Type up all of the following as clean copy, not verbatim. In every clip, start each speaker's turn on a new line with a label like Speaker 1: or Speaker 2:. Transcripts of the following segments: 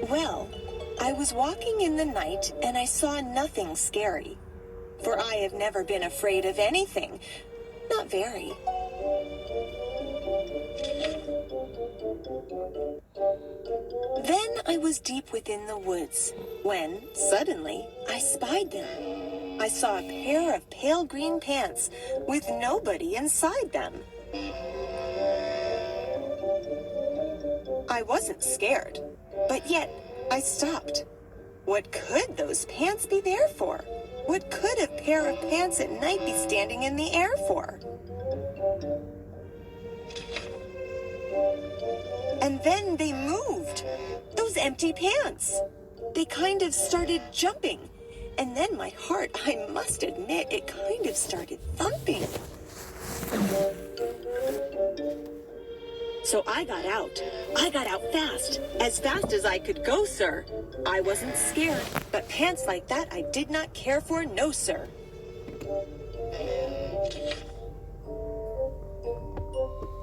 Speaker 1: Well, I was walking in the night and I saw nothing scary, for I have never been afraid of anything, not very. Then I was deep within the woods, when, suddenly, I spied them. I saw a pair of pale green pants with nobody inside them. I wasn't scared, but yet I stopped. What could those pants be there for? What could a pair of pants at night be standing in the air for? And then they moved. Those empty pants. They kind of started jumping. And then my heart, I must admit, it kind of started thumping. So I got out. I got out fast as I could go, sir. I wasn't scared, but pants like that I did not care for, no, sir.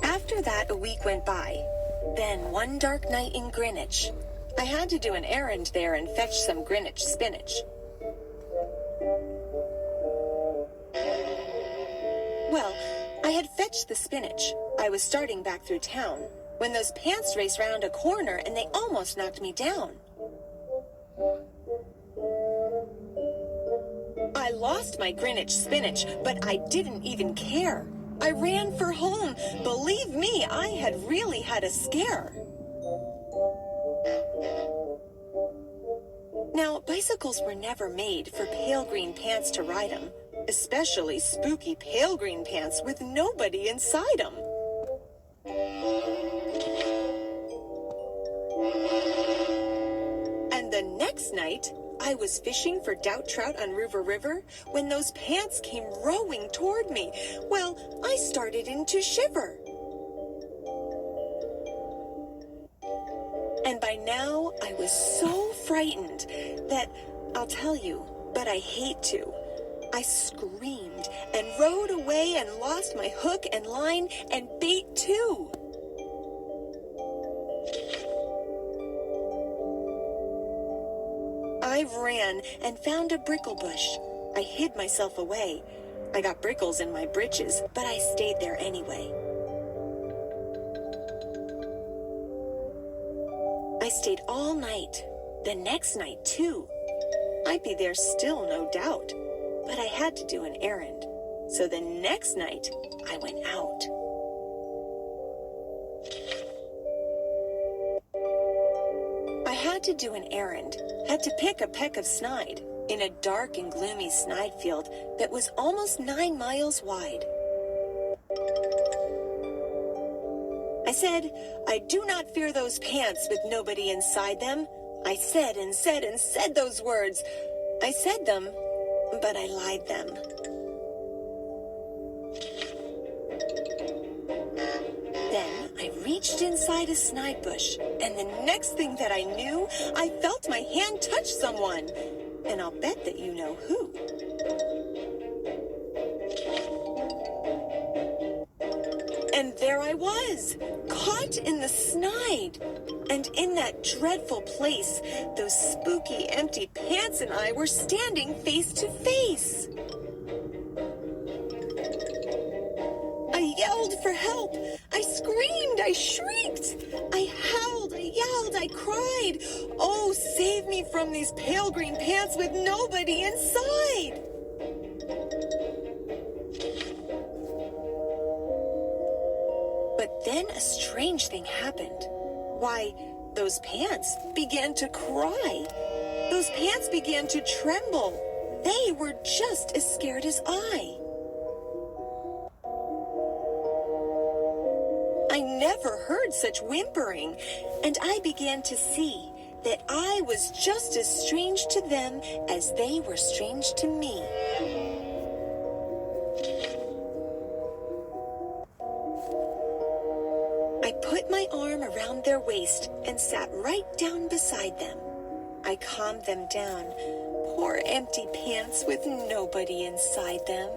Speaker 1: After that, a week went by. Then, one dark night in Greenwich, I had to do an errand there and fetch some Greenwich spinach. Well, I had fetched the spinach. I was starting back through town when those pants raced round a corner and they almost knocked me down. I lost my Greenwich spinach, but I didn't even care. I ran for home. Believe me, I had really had a scare. Now, bicycles were never made for pale green pants to ride them, especially spooky pale green pants with nobody inside them. And the next night, I was fishing for doubt trout on River when those pants came rowing toward me. Well, I started into shiver. And by now, I was so frightened that, I'll tell you, but I hate to. I screamed and rowed away and lost my hook and line and bait too. I ran and found a brickle bush. I hid myself away. I got brickles in my britches, but I stayed there anyway. I stayed all night, the next night too. I'd be there still, no doubt, but I had to do an errand. So the next night, I went out. I had to do an errand, had to pick a peck of snide in a dark and gloomy snide field that was almost 9 miles wide. I said, I do not fear those pants with nobody inside them. I said and said and said those words. I said them, but I lied them. Then I reached inside a snide bush, and the next thing that I knew, I felt my hand touch someone. And I'll bet that you know who. And there I was, caught in the snide. And in that dreadful place, those spooky empty pants and I were standing face to face. I yelled for help. I screamed. I shrieked. I howled. I yelled. I cried. Oh, save me from these pale green pants with nobody inside. But then a strange thing happened. Why, those pants began to cry. Those pants began to tremble. They were just as scared as I. I never heard such whimpering, and I began to see that I was just as strange to them as they were strange to me. I put my arm around their waist and sat right down beside them. I calmed them down, poor empty pants with nobody inside them.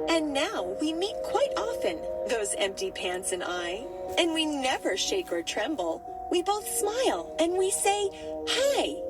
Speaker 1: And now we meet quite often, those empty pants and I. And we never shake or tremble. We both smile and we say, hi.